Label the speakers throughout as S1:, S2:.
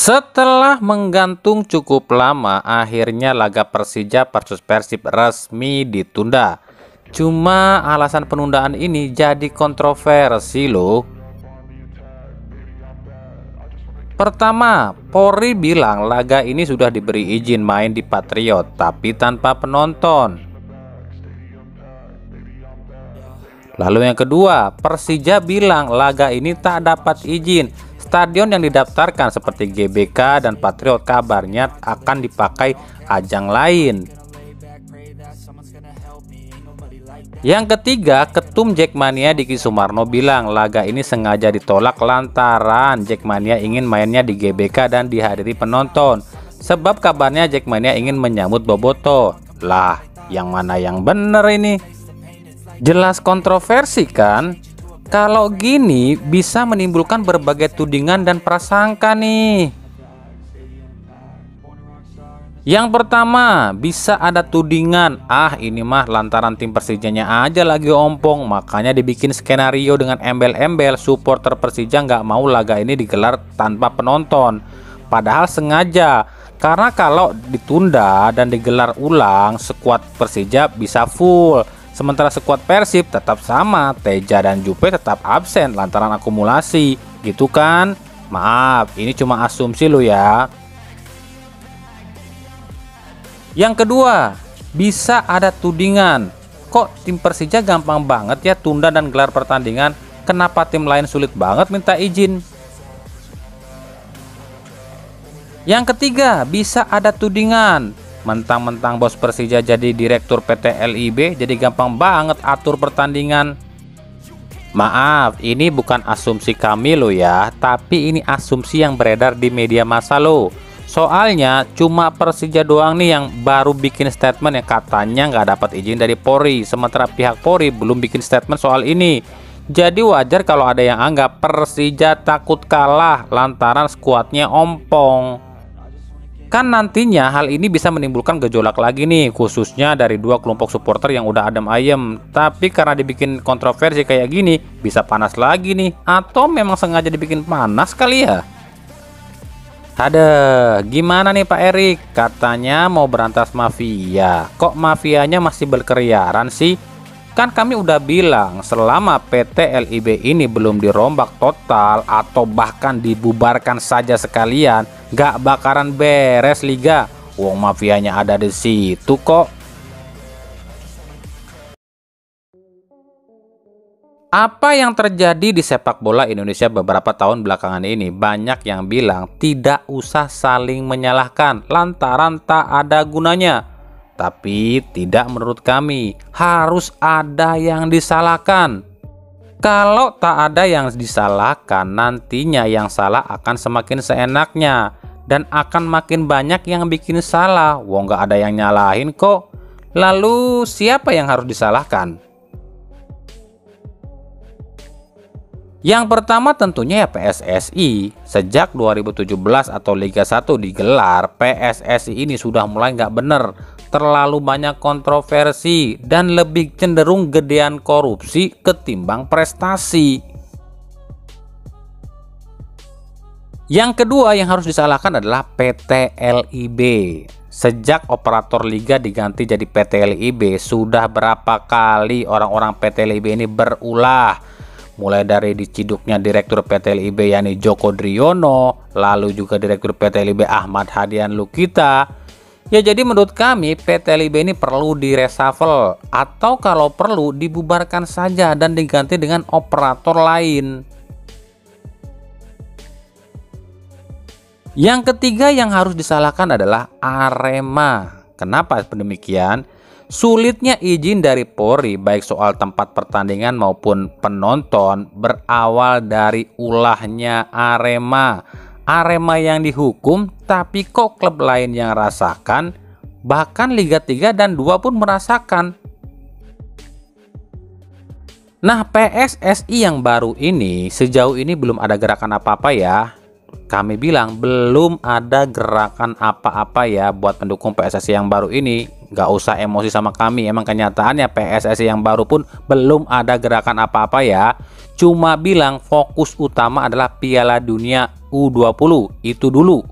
S1: Setelah menggantung cukup lama, akhirnya laga Persija versus Persib resmi ditunda. Cuma alasan penundaan ini jadi kontroversi loh. Pertama, Polri bilang laga ini sudah diberi izin main di Patriot tapi tanpa penonton. Lalu yang kedua, Persija bilang laga ini tak dapat izin. Stadion yang didaftarkan seperti GBK dan Patriot kabarnya akan dipakai ajang lain. Yang ketiga, Ketum Jackmania Diki Sumarno bilang laga ini sengaja ditolak lantaran Jackmania ingin mainnya di GBK dan dihadiri penonton. Sebab kabarnya Jackmania ingin menyambut Boboto. Lah, yang mana yang bener ini? Jelas kontroversi kan? Kalau gini bisa menimbulkan berbagai tudingan dan prasangka nih. Yang pertama, bisa ada tudingan, ini mah lantaran tim Persijanya aja lagi ompong, makanya dibikin skenario dengan embel-embel supporter Persija nggak mau laga ini digelar tanpa penonton. Padahal sengaja, karena kalau ditunda dan digelar ulang, skuad Persija bisa full. Sementara skuad Persib tetap sama, Teja dan Jupe tetap absen lantaran akumulasi, gitu kan? Maaf, ini cuma asumsi lo ya. Yang kedua, bisa ada tudingan, kok tim Persija gampang banget ya tunda dan gelar pertandingan, kenapa tim lain sulit banget minta izin? Yang ketiga, bisa ada tudingan, mentang-mentang bos Persija jadi direktur PT LIB, jadi gampang banget atur pertandingan. Maaf, ini bukan asumsi kami lo ya, tapi ini asumsi yang beredar di media massa lo. Soalnya cuma Persija doang nih yang baru bikin statement yang katanya nggak dapat izin dari Polri, sementara pihak Polri belum bikin statement soal ini. Jadi wajar kalau ada yang anggap Persija takut kalah lantaran skuadnya ompong. Kan nantinya hal ini bisa menimbulkan gejolak lagi nih, khususnya dari dua kelompok supporter yang udah adem ayem. Tapi karena dibikin kontroversi kayak gini, bisa panas lagi nih. Atau memang sengaja dibikin panas kali ya? Ada, gimana nih Pak Erik? Katanya mau berantas mafia. Kok mafianya masih berkeliaran sih? Kan kami udah bilang selama PT LIB ini belum dirombak total atau bahkan dibubarkan saja sekalian, gak bakaran beres liga. Wong mafianya ada di situ kok. Apa yang terjadi di sepak bola Indonesia beberapa tahun belakangan ini? Banyak yang bilang tidak usah saling menyalahkan lantaran tak ada gunanya. Tapi tidak menurut kami, harus ada yang disalahkan. Kalau tak ada yang disalahkan, nantinya yang salah akan semakin seenaknya. Dan akan makin banyak yang bikin salah. Wong gak ada yang nyalahin kok. Lalu siapa yang harus disalahkan? Yang pertama tentunya ya PSSI. Sejak 2017 atau Liga 1 digelar, PSSI ini sudah mulai nggak bener. Terlalu banyak kontroversi dan lebih cenderung gedean korupsi ketimbang prestasi. Yang kedua yang harus disalahkan adalah PT LIB. Sejak operator liga diganti jadi PT LIB, sudah berapa kali orang-orang PT LIB ini berulah. Mulai dari diciduknya Direktur PT LIB yakni Joko Driono, lalu juga Direktur PT LIB Ahmad Hadian Lukita. Ya jadi menurut kami PT LIB ini perlu direshuffle atau kalau perlu dibubarkan saja dan diganti dengan operator lain. Yang ketiga yang harus disalahkan adalah Arema. Kenapa demikian? Sulitnya izin dari Polri baik soal tempat pertandingan maupun penonton berawal dari ulahnya Arema. Arema yang dihukum tapi kok klub lain yang rasakan, bahkan Liga 3 dan 2 pun merasakan. Nah PSSI yang baru ini sejauh ini belum ada gerakan apa-apa ya. Kami bilang belum ada gerakan apa-apa ya buat pendukung PSSI yang baru ini. Gak usah emosi sama kami, emang kenyataannya PSSI yang baru pun belum ada gerakan apa-apa ya. Cuma bilang fokus utama adalah Piala Dunia U20 itu dulu.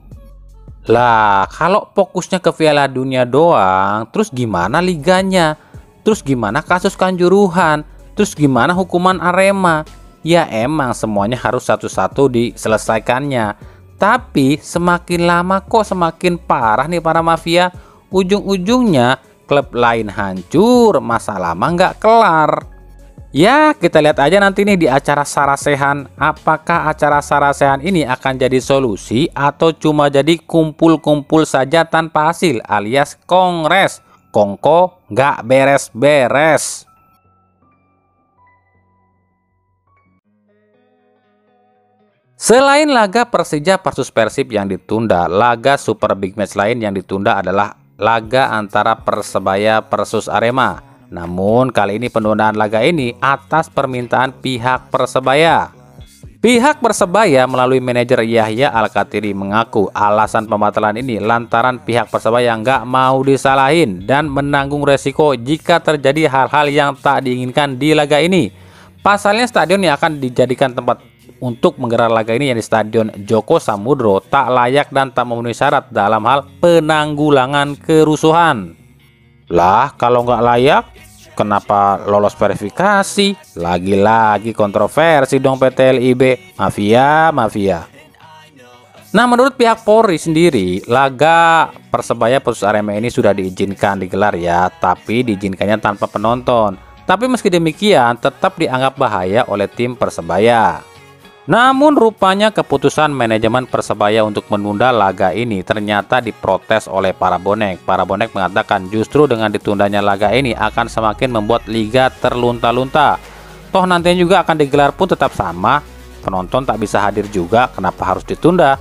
S1: Lah, kalau fokusnya ke Piala Dunia doang, terus gimana liganya? Terus gimana kasus Kanjuruhan? Terus gimana hukuman Arema? Ya emang semuanya harus satu-satu diselesaikannya. Tapi semakin lama kok semakin parah nih para mafia. Ujung-ujungnya klub lain hancur, masalah mah nggak kelar. Ya, kita lihat aja nanti nih di acara Sarasehan. Apakah acara Sarasehan ini akan jadi solusi atau cuma jadi kumpul-kumpul saja tanpa hasil alias kongres. Kongko nggak beres-beres. Selain laga Persija versus Persib yang ditunda, laga super big match lain yang ditunda adalah laga antara Persebaya versus Arema. Namun kali ini penundaan laga ini atas permintaan pihak Persebaya. Pihak Persebaya melalui manajer Yahya Al-Kathiri mengaku alasan pembatalan ini lantaran pihak Persebaya nggak mau disalahin dan menanggung resiko jika terjadi hal-hal yang tak diinginkan di laga ini. Pasalnya stadion yang akan dijadikan tempat untuk menggelar laga ini yang di Stadion Joko Samudro tak layak dan tak memenuhi syarat dalam hal penanggulangan kerusuhan. Lah, kalau nggak layak, kenapa lolos verifikasi? Lagi-lagi kontroversi dong PT LIB. Mafia. Nah, menurut pihak Polri sendiri, laga Persebaya versus Arema ini sudah diizinkan digelar ya, tapi diizinkannya tanpa penonton. Tapi meski demikian, tetap dianggap bahaya oleh tim Persebaya. Namun rupanya keputusan manajemen Persebaya untuk menunda laga ini ternyata diprotes oleh para bonek. Para bonek mengatakan justru dengan ditundanya laga ini akan semakin membuat liga terlunta-lunta. Toh nantinya juga akan digelar pun tetap sama, penonton tak bisa hadir juga, kenapa harus ditunda?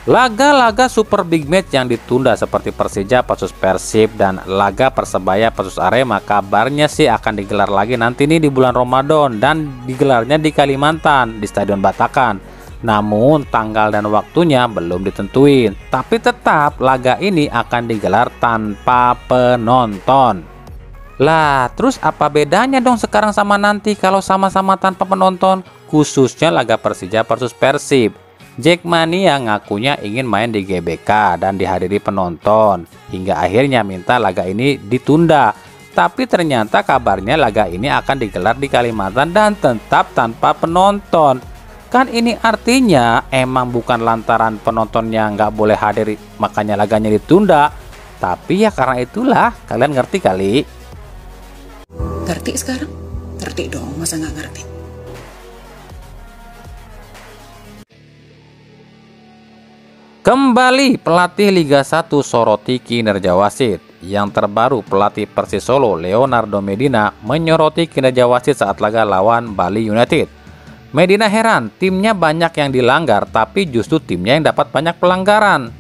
S1: Laga-laga super big match yang ditunda seperti Persija versus Persib dan laga Persebaya versus Arema kabarnya sih akan digelar lagi nanti nih di bulan Ramadan dan digelarnya di Kalimantan di Stadion Batakan. Namun tanggal dan waktunya belum ditentuin. Tapi tetap laga ini akan digelar tanpa penonton. Lah, terus apa bedanya dong sekarang sama nanti kalau sama-sama tanpa penonton? Khususnya laga Persija versus Persib. Jackmania ngakunya ingin main di GBK dan dihadiri penonton, hingga akhirnya minta laga ini ditunda. Tapi ternyata kabarnya laga ini akan digelar di Kalimantan dan tetap tanpa penonton. Kan ini artinya emang bukan lantaran penontonnya nggak boleh hadir makanya laganya ditunda. Tapi ya karena itulah, kalian ngerti kali?
S2: Ngerti sekarang? Ngerti dong, masa nggak ngerti?
S1: Kembali pelatih Liga 1 soroti kinerja wasit. Yang terbaru pelatih Persis Solo Leonardo Medina menyoroti kinerja wasit saat laga lawan Bali United. Medina heran timnya banyak yang dilanggar tapi justru timnya yang dapat banyak pelanggaran.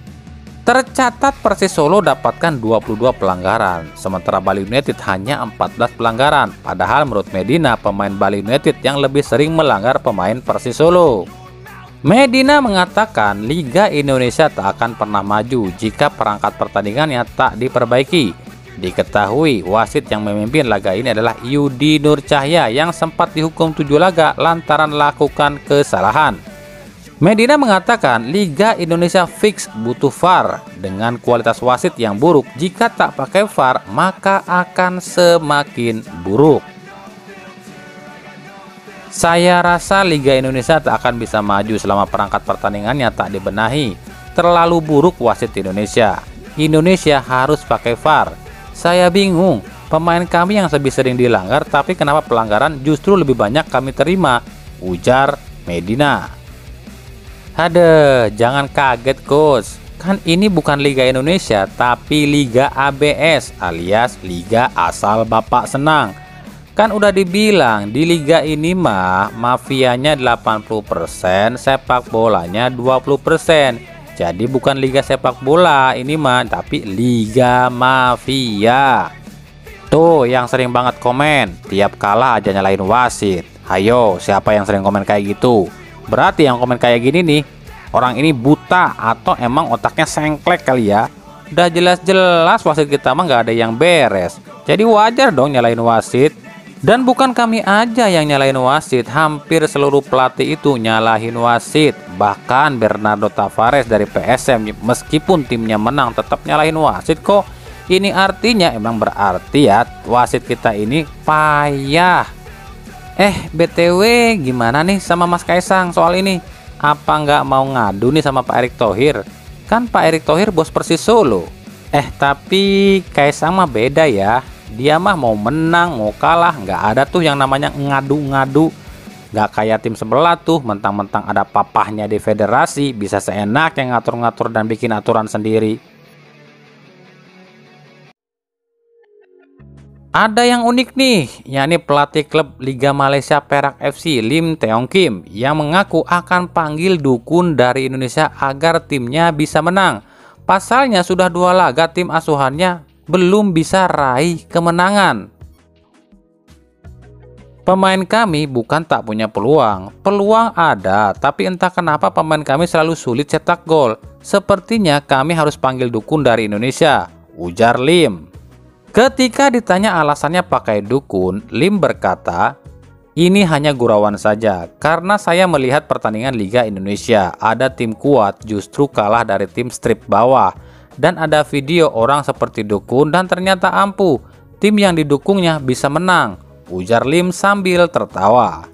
S1: Tercatat Persis Solo dapatkan 22 pelanggaran, sementara Bali United hanya 14 pelanggaran. Padahal menurut Medina pemain Bali United yang lebih sering melanggar pemain Persis Solo. Medina mengatakan Liga Indonesia tak akan pernah maju jika perangkat pertandingannya tak diperbaiki. Diketahui wasit yang memimpin laga ini adalah Yudi Nur Cahya yang sempat dihukum 7 laga lantaran lakukan kesalahan. Medina mengatakan Liga Indonesia fix butuh VAR. Dengan kualitas wasit yang buruk, jika tak pakai VAR maka akan semakin buruk. Saya rasa Liga Indonesia tak akan bisa maju selama perangkat pertandingannya tak dibenahi. Terlalu buruk wasit Indonesia. Indonesia harus pakai VAR. Saya bingung, pemain kami yang lebih sering dilanggar tapi kenapa pelanggaran justru lebih banyak kami terima, ujar Medina. Ada, jangan kaget coach. Kan ini bukan Liga Indonesia tapi Liga ABS alias Liga Asal Bapak Senang. Kan udah dibilang di liga ini mah mafianya 80%, sepak bolanya 20%. Jadi bukan liga sepak bola ini mah, tapi liga mafia. Tuh yang sering banget komen, tiap kalah aja nyalain wasit. Hayo, siapa yang sering komen kayak gitu? Berarti yang komen kayak gini nih, orang ini buta atau emang otaknya sengklek kali ya. Udah jelas-jelas wasit kita mah nggak ada yang beres. Jadi wajar dong nyalain wasit. Dan bukan kami aja yang nyalahin wasit, hampir seluruh pelatih itu nyalahin wasit. Bahkan Bernardo Tavares dari PSM meskipun timnya menang tetap nyalahin wasit kok. Ini artinya emang berarti ya wasit kita ini payah. BTW gimana nih sama Mas Kaisang soal ini? Apa nggak mau ngadu nih sama Pak Erick Thohir? Kan Pak Erick Thohir bos Persis Solo. Tapi Kaisang mah beda ya. Dia mah mau menang mau kalah nggak ada tuh yang namanya ngadu-ngadu. Nggak kayak tim sebelah tuh, mentang-mentang ada papahnya di federasi bisa seenaknya ngatur-ngatur dan bikin aturan sendiri. Ada yang unik nih, yakni pelatih klub Liga Malaysia Perak FC Lim Teong Kim yang mengaku akan panggil dukun dari Indonesia agar timnya bisa menang. Pasalnya sudah 2 laga tim asuhannya belum bisa raih kemenangan. Pemain kami bukan tak punya peluang. Peluang ada, tapi entah kenapa pemain kami selalu sulit cetak gol. Sepertinya kami harus panggil dukun dari Indonesia, ujar Lim. Ketika ditanya alasannya pakai dukun, Lim berkata, "Ini hanya gurauan saja, karena saya melihat pertandingan Liga Indonesia. Ada tim kuat justru kalah dari tim strip bawah. Dan ada video orang seperti dukun dan ternyata ampuh. Tim yang didukungnya bisa menang," ujar Lim sambil tertawa.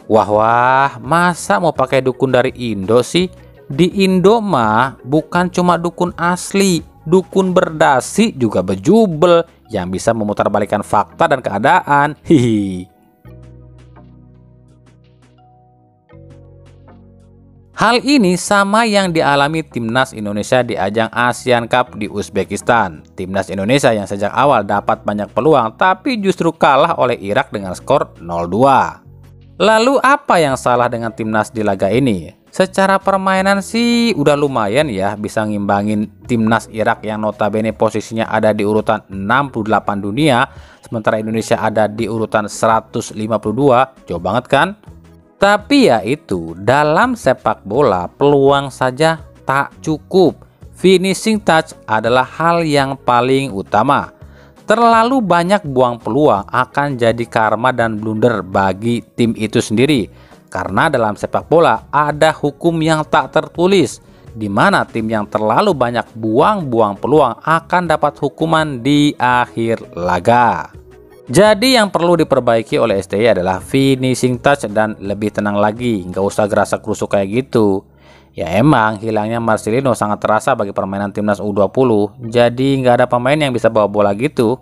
S1: Wah, masa mau pakai dukun dari Indo sih? Di Indo mah bukan cuma dukun asli, dukun berdasi juga bejubel yang bisa memutarbalikkan fakta dan keadaan. Hihi. Hal ini sama yang dialami timnas Indonesia di ajang ASEAN Cup di Uzbekistan. Timnas Indonesia yang sejak awal dapat banyak peluang tapi justru kalah oleh Irak dengan skor 0-2. Lalu apa yang salah dengan timnas di laga ini? Secara permainan sih udah lumayan ya bisa ngimbangin timnas Irak yang notabene posisinya ada di urutan 68 dunia, sementara Indonesia ada di urutan 152. Jauh banget kan? Tapi ya itu, dalam sepak bola peluang saja tak cukup. Finishing touch adalah hal yang paling utama. Terlalu banyak buang peluang akan jadi karma dan blunder bagi tim itu sendiri. Karena dalam sepak bola ada hukum yang tak tertulis, di mana tim yang terlalu banyak buang-buang peluang akan dapat hukuman di akhir laga. Jadi yang perlu diperbaiki oleh STY adalah finishing touch dan lebih tenang lagi, nggak usah gerasak kerusuk kayak gitu. Ya emang hilangnya Marcelino sangat terasa bagi permainan timnas U20, jadi nggak ada pemain yang bisa bawa bola gitu.